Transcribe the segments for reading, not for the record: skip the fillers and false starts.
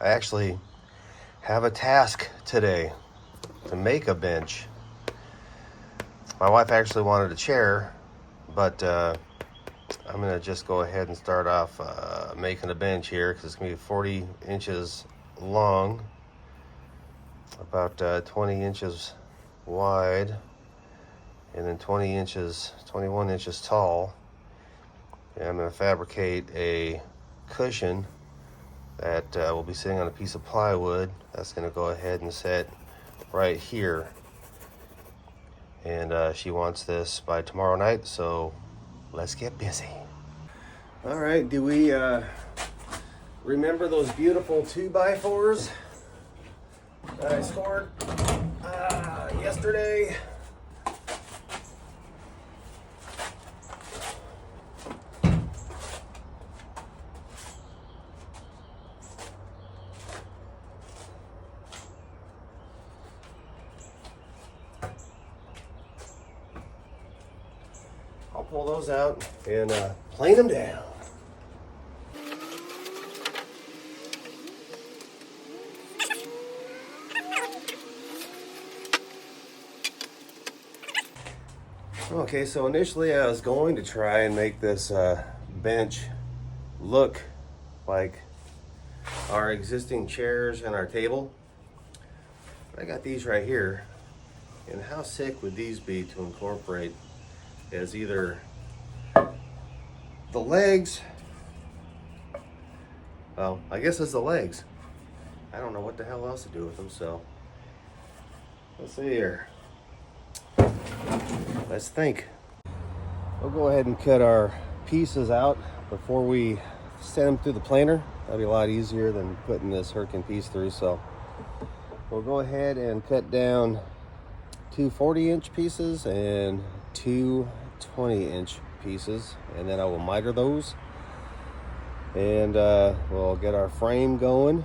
I actually have a task today to make a bench. My wife actually wanted a chair, but I'm going to just go ahead and start off making a bench here because it's going to be 40 inches long, about 20 inches wide, and then 21 inches tall. And I'm going to fabricate a cushion that will be sitting on a piece of plywood. That's going to go ahead and sit right here. And she wants this by tomorrow night, so let's get busy. All right, do we remember those beautiful 2x4s that I scored yesterday? I'll pull those out and plane them down. Okay, so initially I was going to try and make this bench look like our existing chairs and our table. I got these right here, and how sick would these be to incorporate as either the legs, well, I guess it's the legs. I don't know what the hell else to do with them, so let's see here. Let's think. We'll go ahead and cut our pieces out before we send them through the planer. That'll be a lot easier than putting this Herkin piece through, so we'll go ahead and cut down two 40-inch pieces and two 20-inch pieces, and then I will miter those, and we'll get our frame going.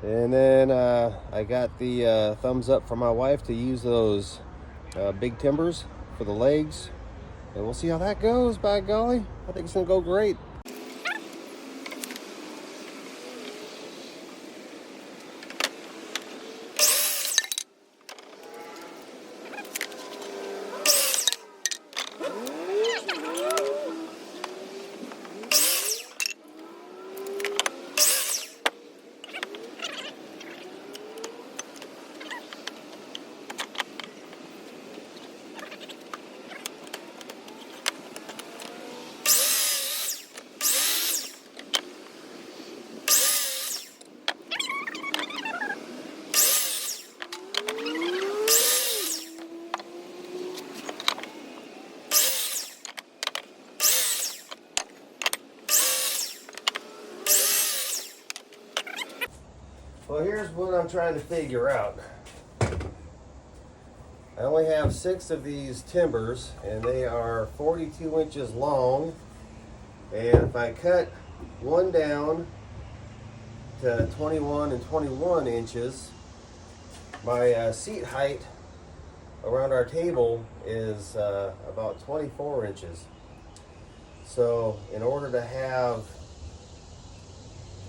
And then I got the thumbs up from my wife to use those big timbers for the legs, and we'll see how that goes. By golly, I think it's gonna go great. Well, here's what I'm trying to figure out. I only have 6 of these timbers, and they are 42 inches long. And if I cut one down to 21 and 21 inches, my seat height around our table is about 24 inches. So in order to have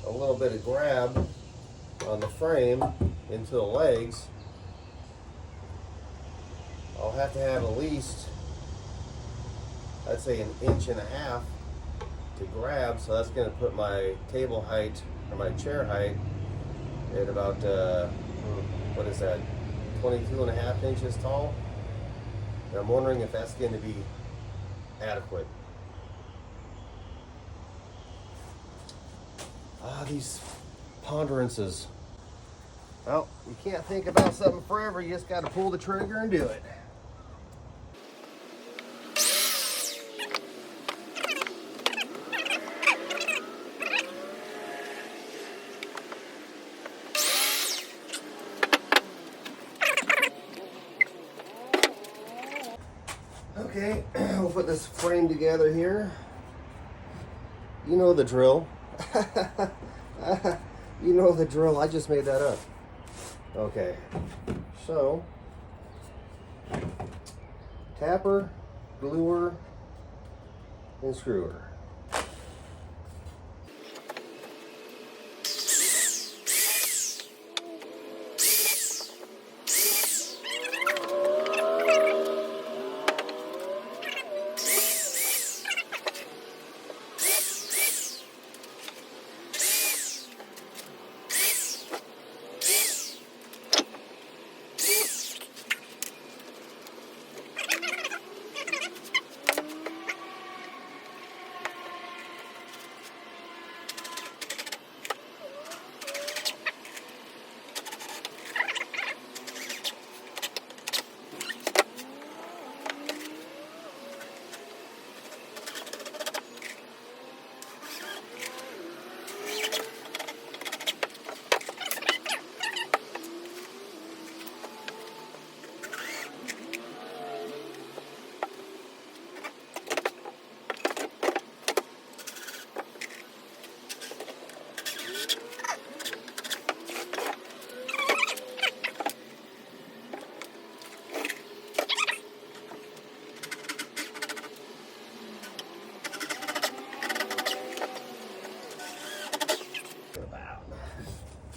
a little bit of grab on the frame into the legs, I'll have to have at least, I'd say, 1.5 inches to grab. So that's going to put my table height, or my chair height, at about what is that, 22.5 inches tall. And I'm wondering if that's going to be adequate. These ponderances. Well, you can't think about something forever. You just got to pull the trigger and do it. Okay, we'll put this frame together here. You know the drill. You know the drill. I just made that up. Okay, so tapper, gluer, and screwer.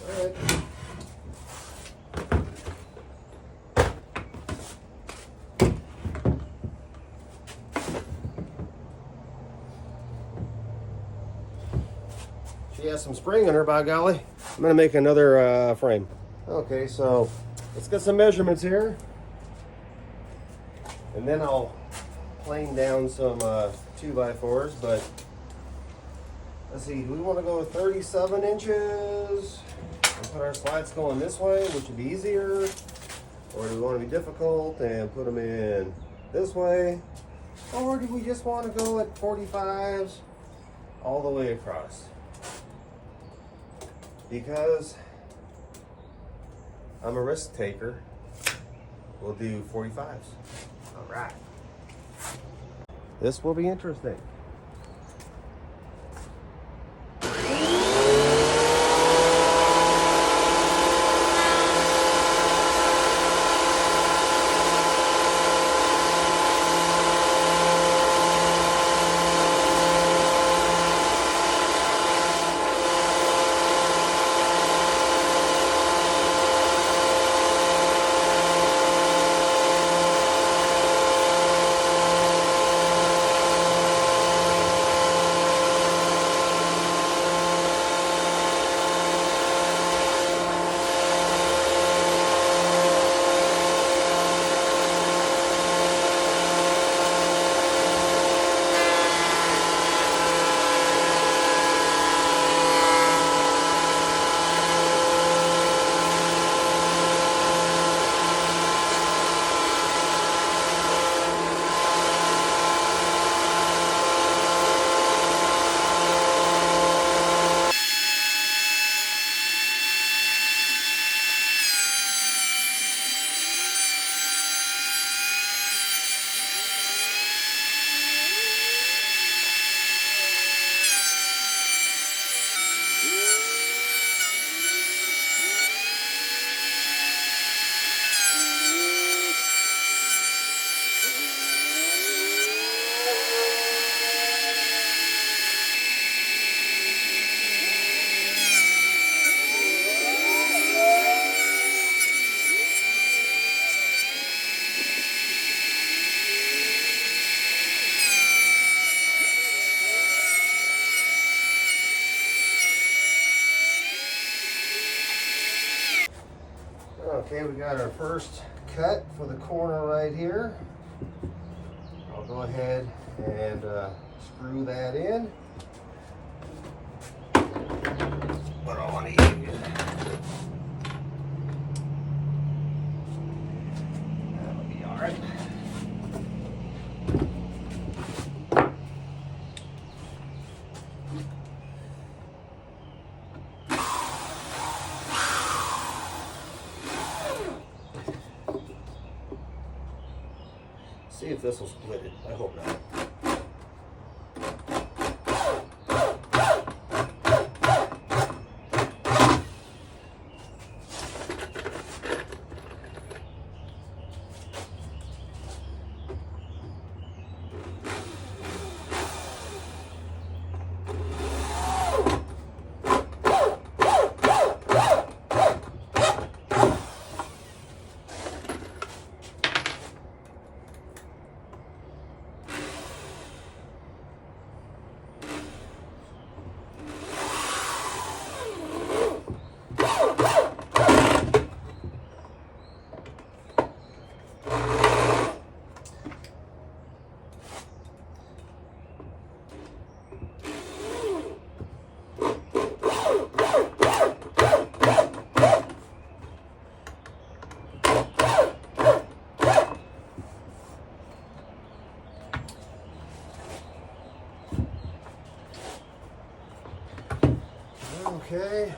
All right. She has some spring in her, by golly. I'm gonna make another frame. Okay, so let's get some measurements here. And then I'll plane down some 2x4s, but let's see, do we want to go with 37 inches and put our slats going this way, which would be easier? Or do we want to be difficult and put them in this way? Or do we just want to go at 45s all the way across? Because I'm a risk taker, we'll do 45s. All right. This will be interesting. Okay, we got our first cut for the corner right here. I'll go ahead and screw that in. But I want to use that'll be all right. See if this will split it. I hope not. Okay.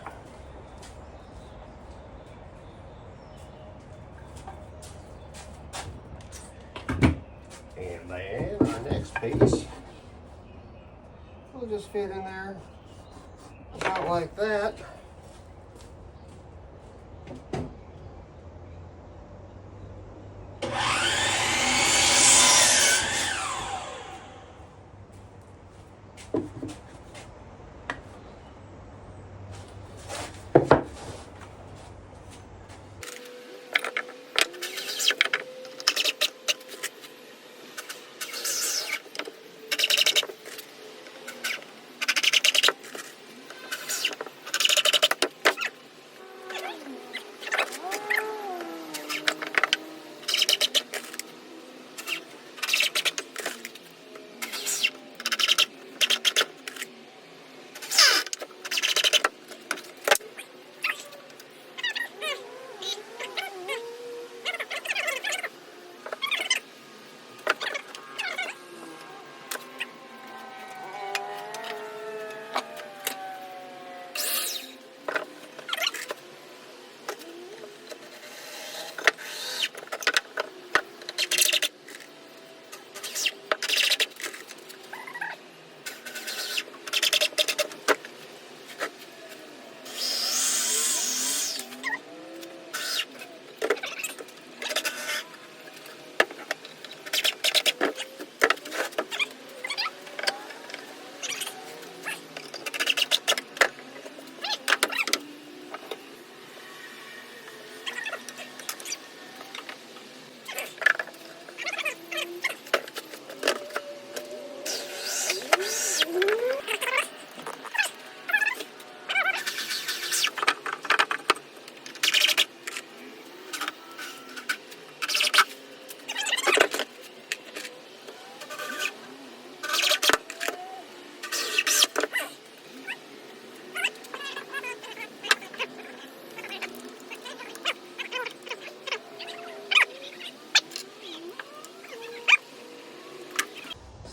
And then our next piece will just fit in there about like that.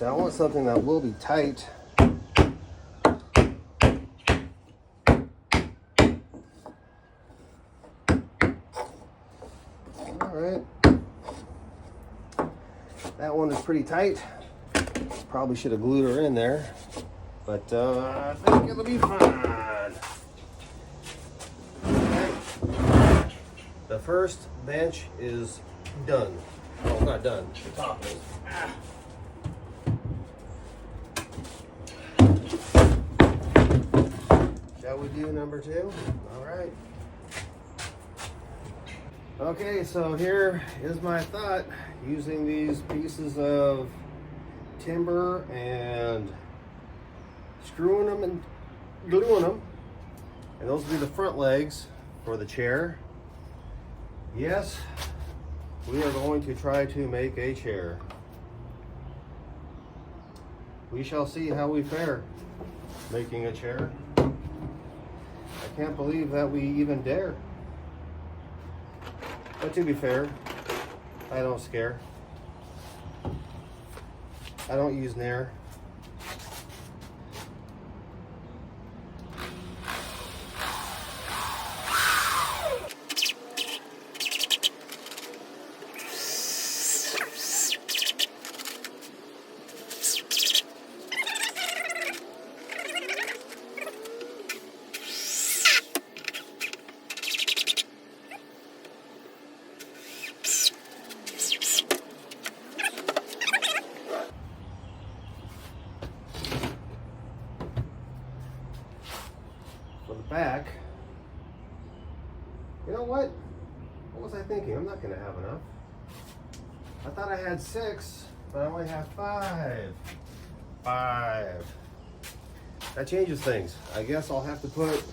So I want something that will be tight. All right. That one is pretty tight. Probably should have glued her in there, but I think it'll be fine. Okay. The first bench is done. Well, it's not done. The top is. Shall we do number 2? All right. Okay, so here is my thought, using these pieces of timber and screwing them and gluing them, and those will be the front legs for the chair. Yes, we are going to try to make a chair. We shall see how we fare making a chair. I can't believe that we even dare. But to be fair, I don't scare. I don't use Nair. For the back, you know what? What was I thinking? I'm not going to have enough. I thought I had 6, but I only have 5. 5. That changes things. I guess I'll have to put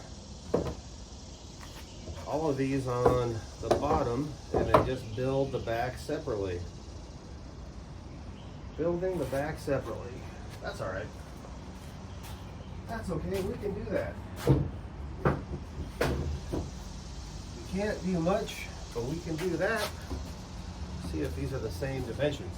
all of these on the bottom and then just build the back separately. Building the back separately. That's all right. That's okay. We can do that. We can't do much, but we can do that. See if these are the same dimensions.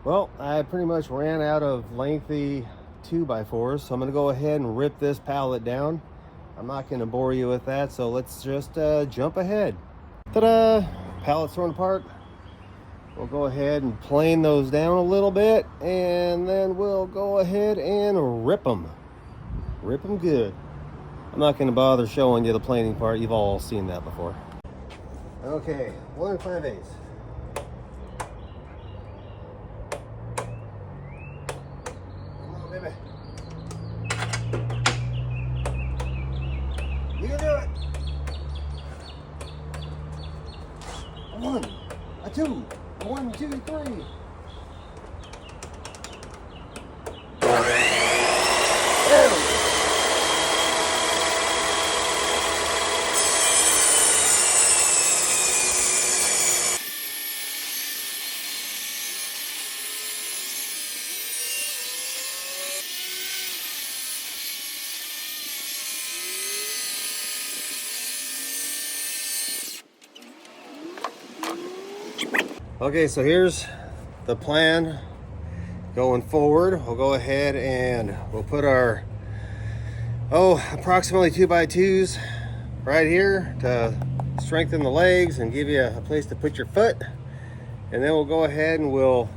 Well, I pretty much ran out of lengthy 2x4s, so I'm going to go ahead and rip this pallet down. I'm not going to bore you with that, so let's just jump ahead. Ta-da! Pallets torn apart. We'll go ahead and plane those down a little bit, and then we'll go ahead and rip them. Rip them good. I'm not going to bother showing you the planing part. You've all seen that before. Okay, 1 5/8. You can do it. 1, 2, 1, 2, 3. Okay, so here's the plan going forward. We'll go ahead and we'll put our approximately 2x2s right here to strengthen the legs and give you a place to put your foot. And then we'll go ahead and we'll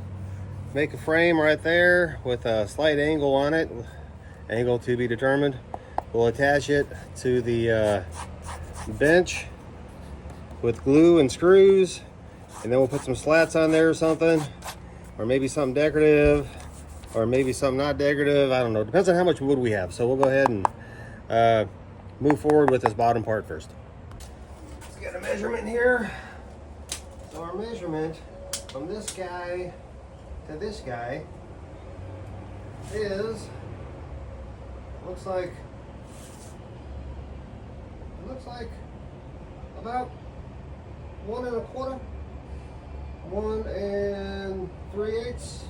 make a frame right there with a slight angle on it, angle to be determined. We'll attach it to the bench with glue and screws. And then we'll put some slats on there or something, or maybe something decorative, or maybe something not decorative. I don't know. Depends on how much wood we have. So we'll go ahead and move forward with this bottom part first. Let's get a measurement here. So our measurement from this guy to this guy is, looks like about 1 1/4, 1 3/8.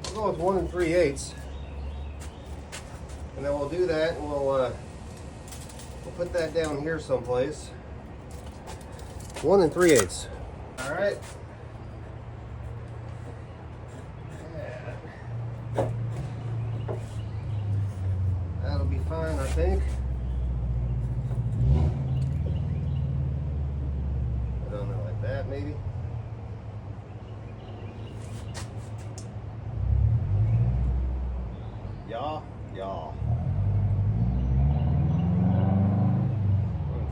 We'll go with 1 3/8, and then we'll do that, and we'll put that down here someplace. 1 3/8. All right. That'll be fine, I think. I don't know, like that maybe. Yeah.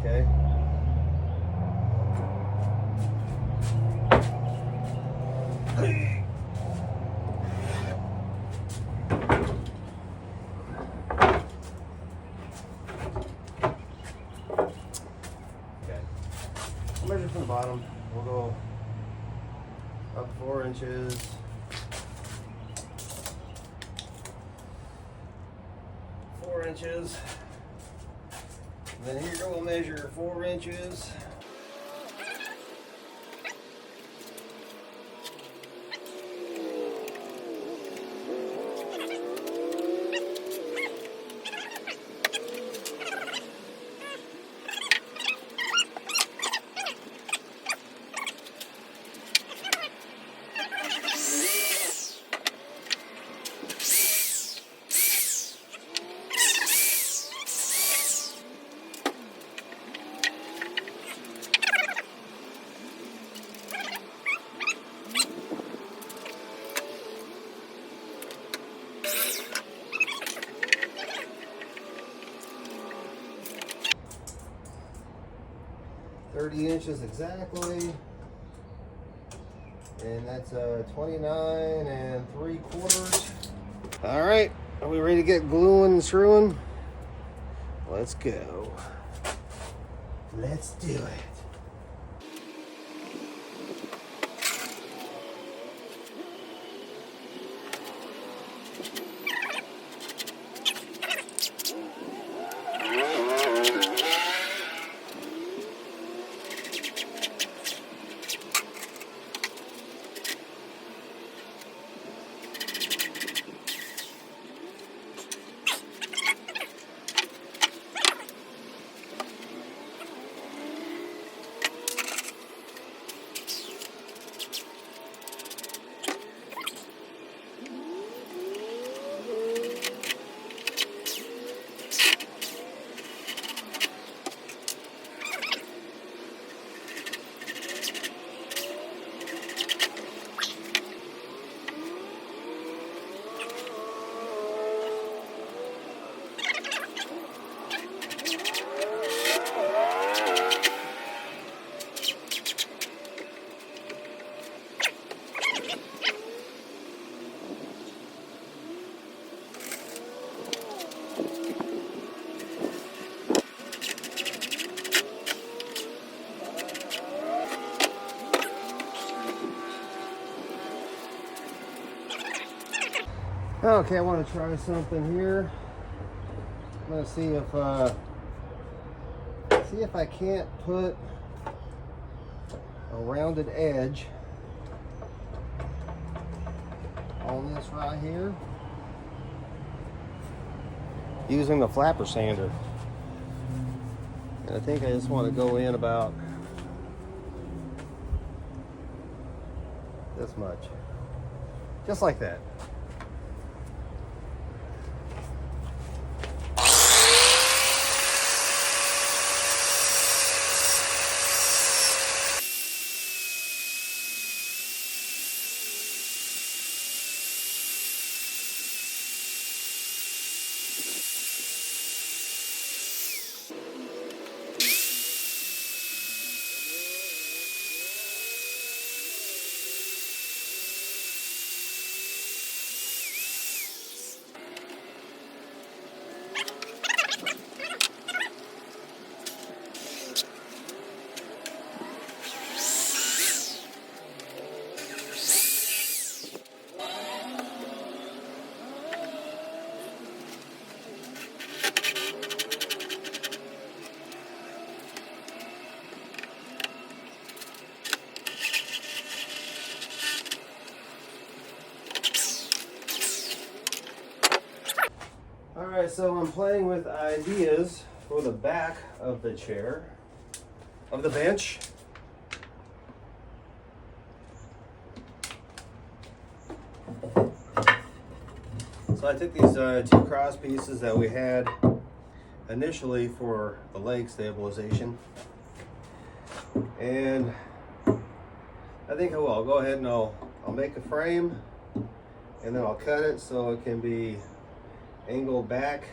Okay. Measure from the bottom. We'll go up 4 inches. 4 inches. And then here we'll measure 4 inches. .30 inches exactly, and that's 29 3/4. All right, are we ready to get gluing and screwing? Let's go. Let's do it. Okay, I want to try something here. I'm gonna see if I can't put a rounded edge on this right here using the flapper sander. And I think I just want to go in about this much, just like that. Alright, so I'm playing with ideas for the back of the chair, of the bench. So I took these two cross pieces that we had initially for the leg stabilization, and I think I'll go ahead and I'll make a frame, and then I'll cut it so it can be angled back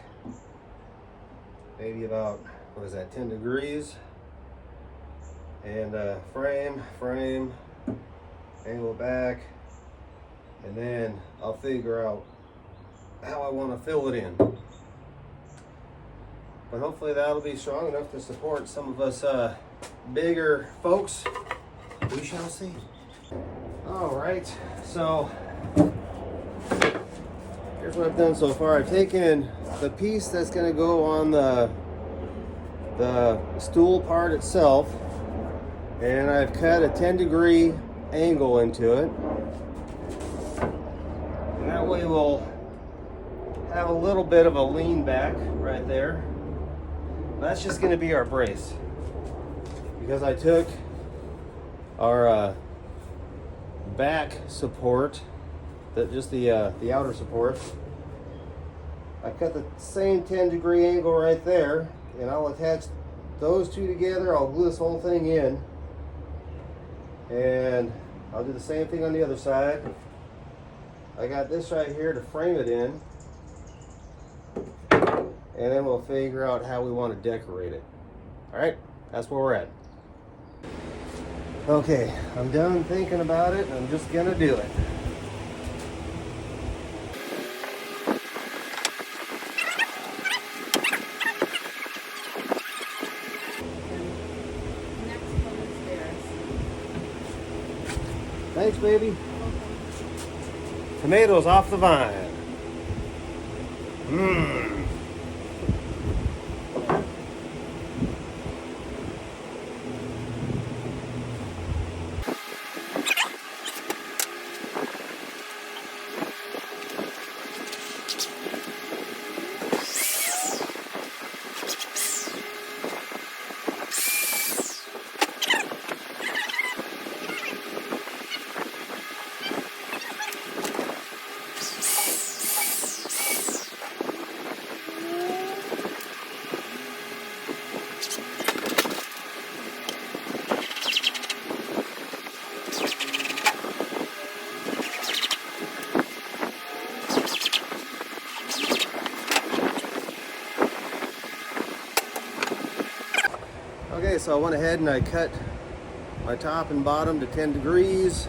maybe about, what is that, 10 degrees, and frame, angle back, and then I'll figure out how I want to fill it in. But hopefully that'll be strong enough to support some of us bigger folks. We shall see. All right, so here's what I've done so far. I've taken the piece that's going to go on the stool part itself, and I've cut a 10-degree angle into it. And that way we'll have a little bit of a lean back right there. That's just going to be our brace, because I took our back support, just the outer support. I cut the same 10-degree angle right there, and I'll attach those two together. I'll glue this whole thing in, and I'll do the same thing on the other side. I got this right here to frame it in, and then we'll figure out how we want to decorate it. All right, that's where we're at. Okay, I'm done thinking about it. I'm just gonna do it. Thanks, baby. Tomatoes off the vine. Mmm. Okay, so I went ahead and I cut my top and bottom to 10 degrees.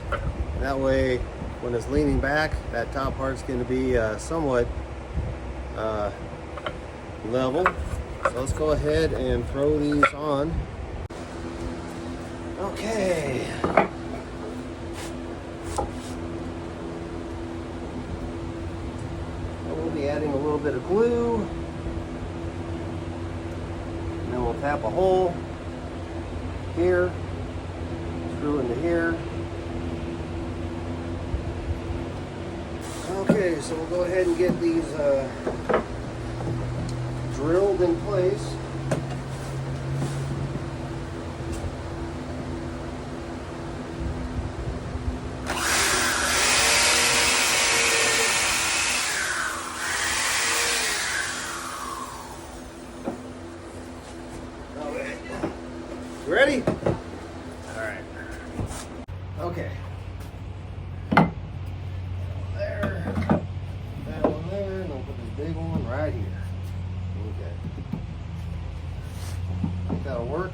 That way, when it's leaning back, that top part's going to be somewhat level. So let's go ahead and throw these on. Okay. We'll be adding a little bit of glue. And then we'll tap a hole here, screw into here. Okay, so we'll go ahead and get these drilled in place. Okay. You ready? All right. Okay. There. That one there, and I'll put this big one right here. Okay. I think that'll work.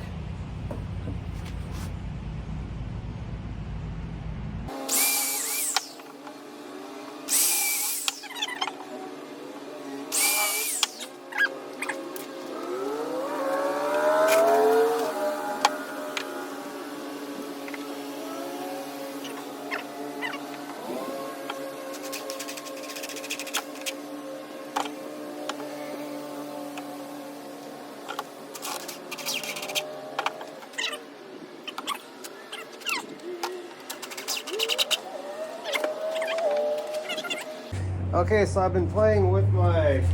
Okay, so I've been playing with my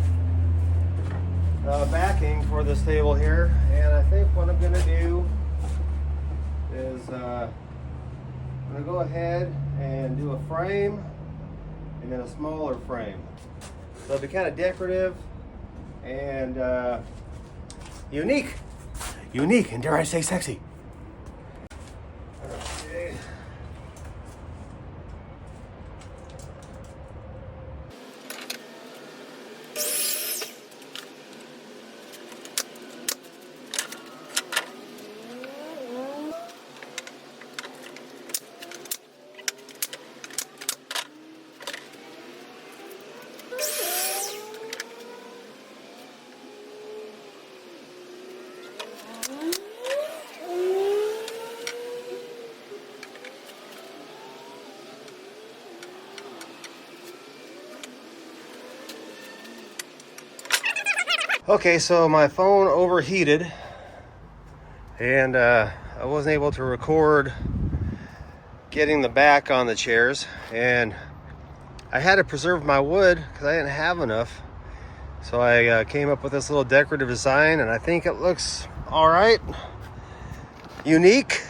backing for this table here, and I think what I'm going to do is I'm going to go ahead and do a frame and then a smaller frame. So it'll be kind of decorative and unique, and dare I say sexy. Okay. Okay, so my phone overheated and I wasn't able to record getting the back on the chairs, and I had to preserve my wood because I didn't have enough. So I came up with this little decorative design, and I think it looks all right, unique.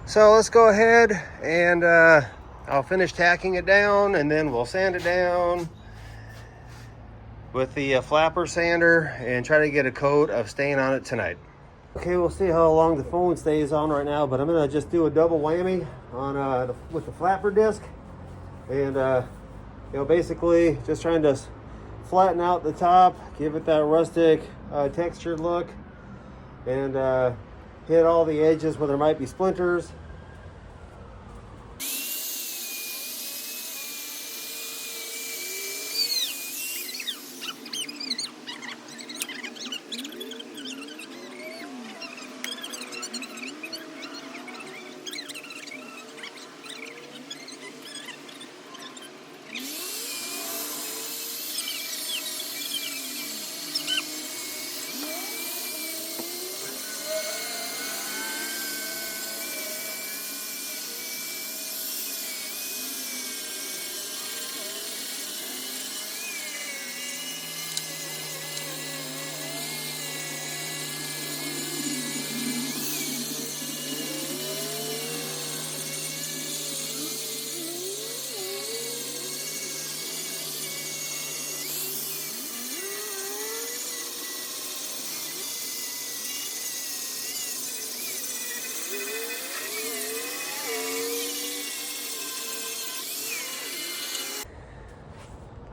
So let's go ahead and I'll finish tacking it down, and then we'll sand it down with the flapper sander and try to get a coat of stain on it tonight. Okay, we'll see how long the phone stays on right now, but I'm gonna just do a double whammy on with the flapper disc, and basically just trying to flatten out the top, give it that rustic textured look, and hit all the edges where there might be splinters.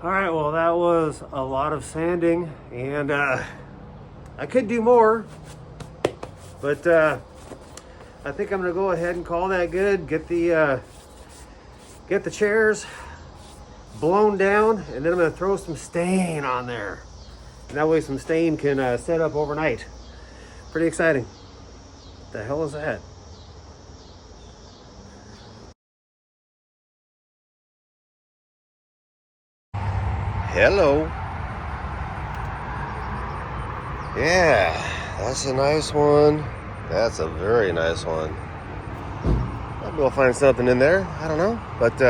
All right, well, that was a lot of sanding, and I could do more, but I think I'm gonna go ahead and call that good. Get the chairs blown down, and then I'm gonna throw some stain on there, and that way some stain can set up overnight. Pretty exciting. What the hell is that? Hello. Yeah, that's a nice one. That's a very nice one. Maybe we'll find something in there. I don't know. But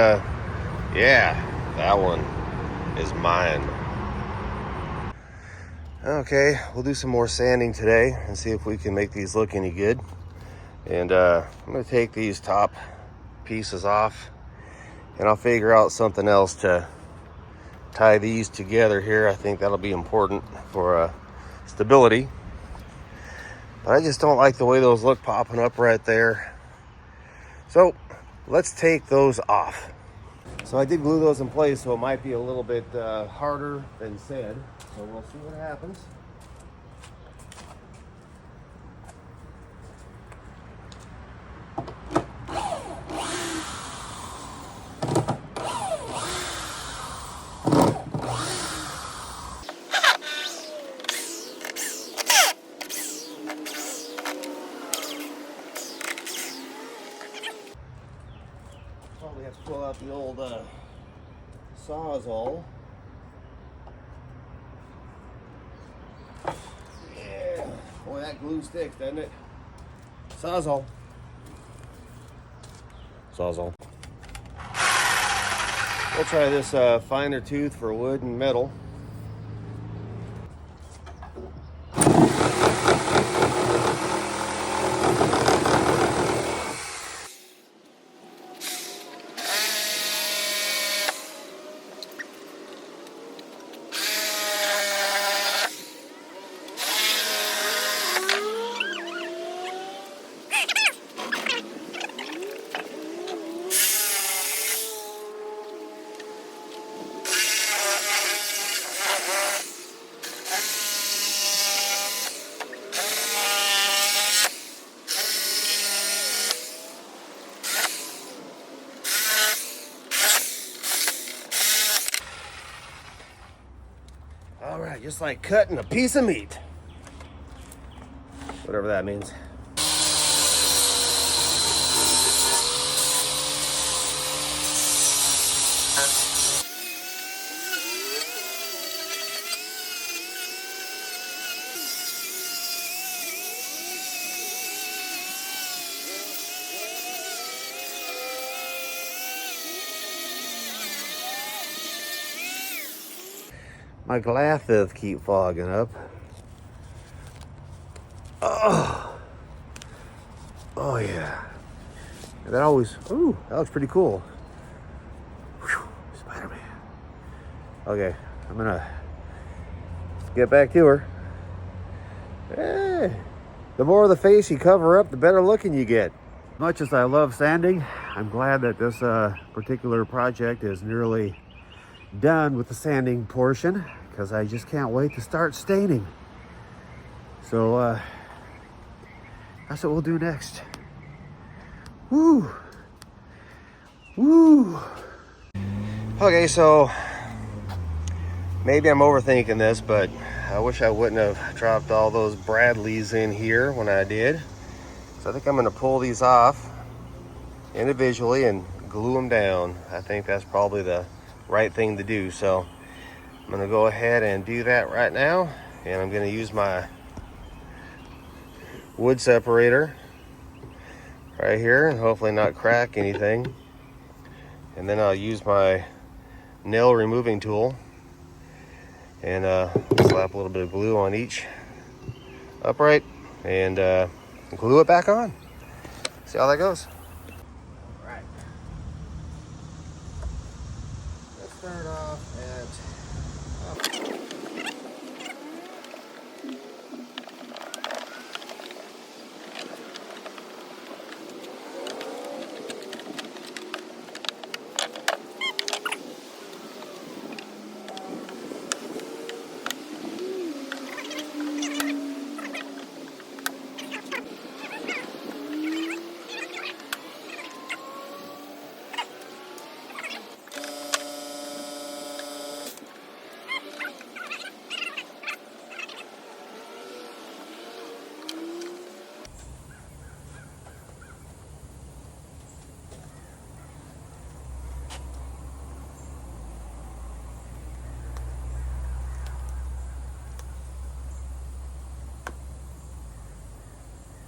yeah, that one is mine. Okay, we'll do some more sanding today and see if we can make these look any good. And I'm going to take these top pieces off, and I'll figure out something else to tie these together here. I think that'll be important for stability, but I just don't like the way those look popping up right there. So let's take those off. So I did glue those in place, so it might be a little bit harder than said, so we'll see what happens. Probably have to pull out the old Sawzall. Yeah, boy, that glue sticks, doesn't it? Sawzall. We'll try this finer tooth for wood and metal. All right, just like cutting a piece of meat. Whatever that means. My glasses keep fogging up. Oh, oh yeah. That always, ooh, that looks pretty cool. Whew, Spider-Man. Okay, I'm gonna get back to her. Hey, the more of the face you cover up, the better looking you get. Much as I love sanding, I'm glad that this particular project is nearly done with the sanding portion, because I just can't wait to start staining. So that's what we'll do next. Woo! Woo! Okay, so maybe I'm overthinking this, but I wish I wouldn't have dropped all those Bradleys in here when I did. So I think I'm gonna pull these off individually and glue them down. I think that's probably the right thing to do. So I'm gonna go ahead and do that right now. And I'm gonna use my wood separator right here and hopefully not crack anything. And then I'll use my nail removing tool and slap a little bit of glue on each upright and glue it back on. See how that goes. All right. Let's start off at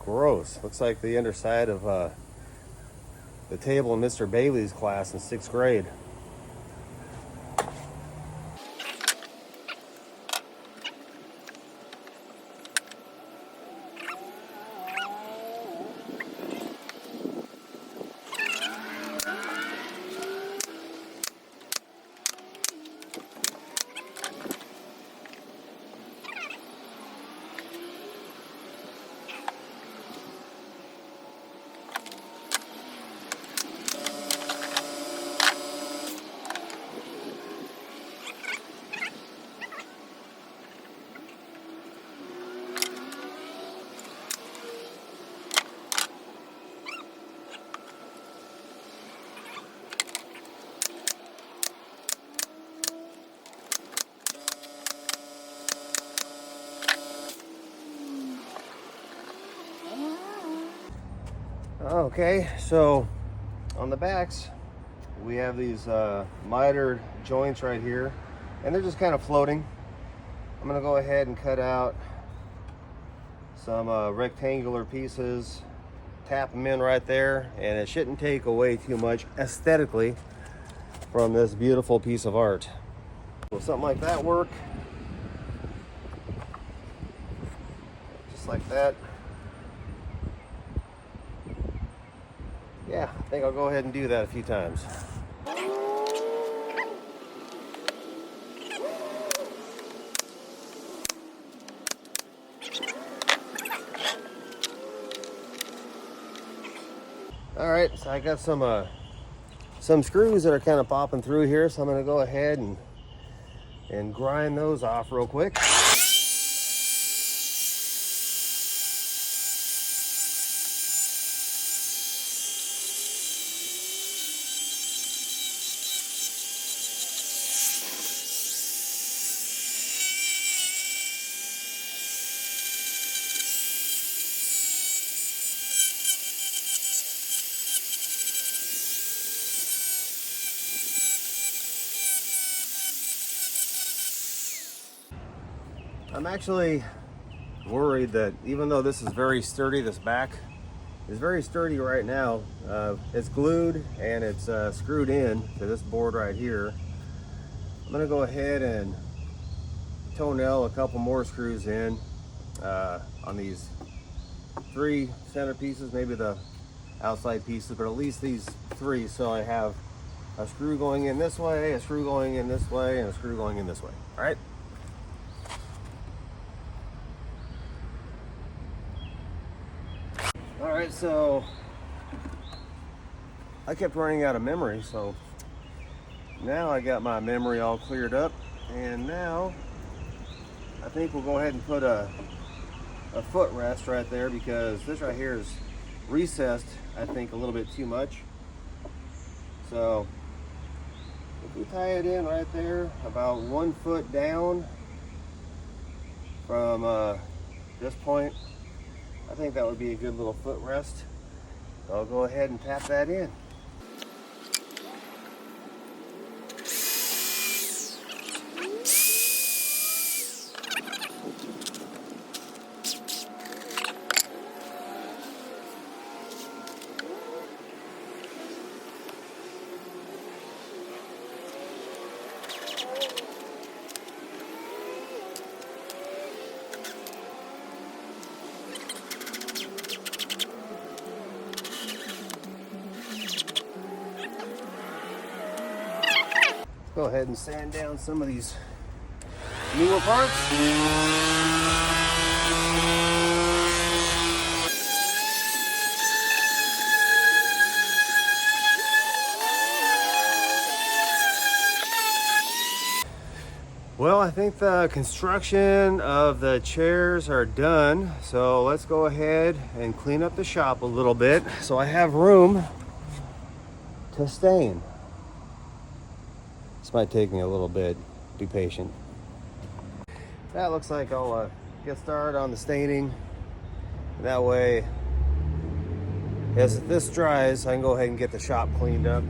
gross. Looks like the underside of the table in Mr. Bailey's class in 6th grade. Okay, so on the backs we have these mitered joints right here, and they're just kind of floating. I'm gonna go ahead and cut out some rectangular pieces, tap them in right there, and it shouldn't take away too much aesthetically from this beautiful piece of art. Will something like that work? Just like that. Yeah, I think I'll go ahead and do that a few times. All right, so I got some screws that are kind of popping through here, so I'm going to go ahead and grind those off real quick. I'm actually worried that even though this is very sturdy, this back is very sturdy right now. It's glued and it's screwed in to this board right here. I'm gonna go ahead and toe nail a couple more screws in on these 3 center pieces, maybe the outside pieces, but at least these 3, so I have a screw going in this way, a screw going in this way, and a screw going in this way. All right. All right, so I kept running out of memory, so now I got my memory all cleared up, and now I think we'll go ahead and put a footrest right there, because this right here is recessed, I think, a little bit too much. So if we tie it in right there, about 1 foot down from this point, I think that would be a good little footrest. So I'll go ahead and tap that in. Go ahead and sand down some of these newer parts. Well, I think the construction of the chairs are done, so let's go ahead and clean up the shop a little bit so I have room to stain. This might take me a little bit. Be patient. That looks like I'll get started on the staining. That way, as this dries, I can go ahead and get the shop cleaned up.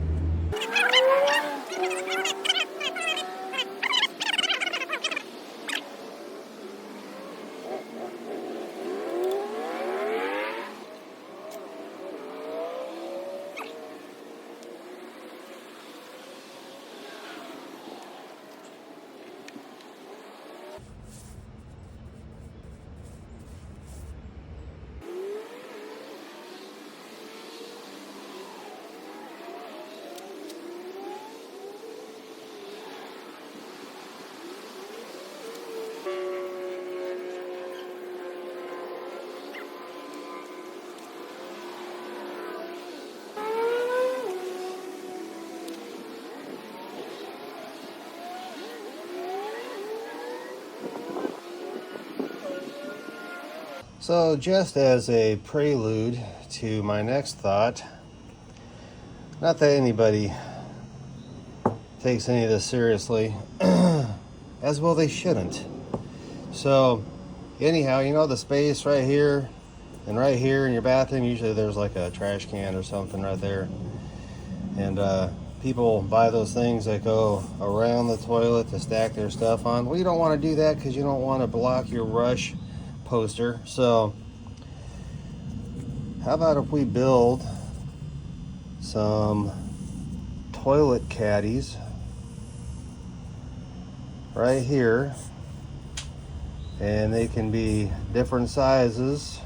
So just as a prelude to my next thought, not that anybody takes any of this seriously, as well they shouldn't. So anyhow, you know, the space right here and right here in your bathroom, usually there's like a trash can or something right there. And people buy those things that go around the toilet to stack their stuff on. Well, you don't want to do that because you don't want to block your rush poster. So how about if we build some toilet caddies right here, and they can be different sizes,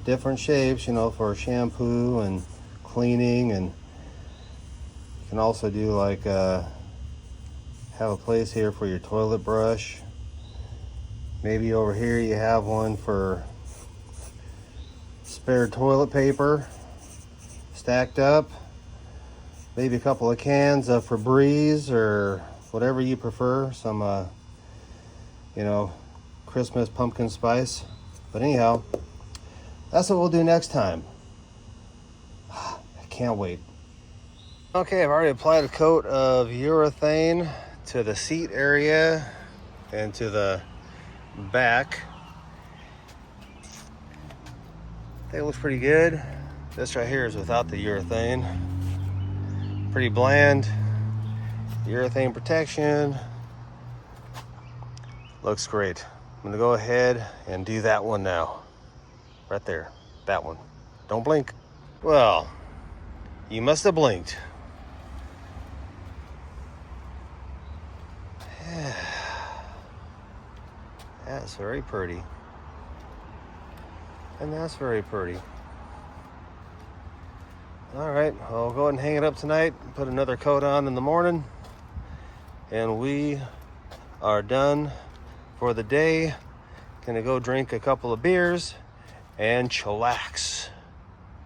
different shapes, you know, for shampoo and cleaning. And you can also do like have a place here for your toilet brush. Maybe over here you have one for spare toilet paper stacked up. Maybe a couple of cans of Febreze or whatever you prefer. Some, you know, Christmas pumpkin spice. But anyhow, that's what we'll do next time. I can't wait. Okay, I've already applied a coat of urethane to the seat area and to the back. I think it looks pretty good. This right here is without the urethane. Pretty bland. Urethane protection. Looks great. gonna go ahead and do that one now. Right there, that one. Don't blink. Well, you must have blinked. That's very pretty. And that's very pretty. All right, I'll go ahead and hang it up tonight, put another coat on in the morning, and we are done for the day. Gonna go drink a couple of beers and chillax.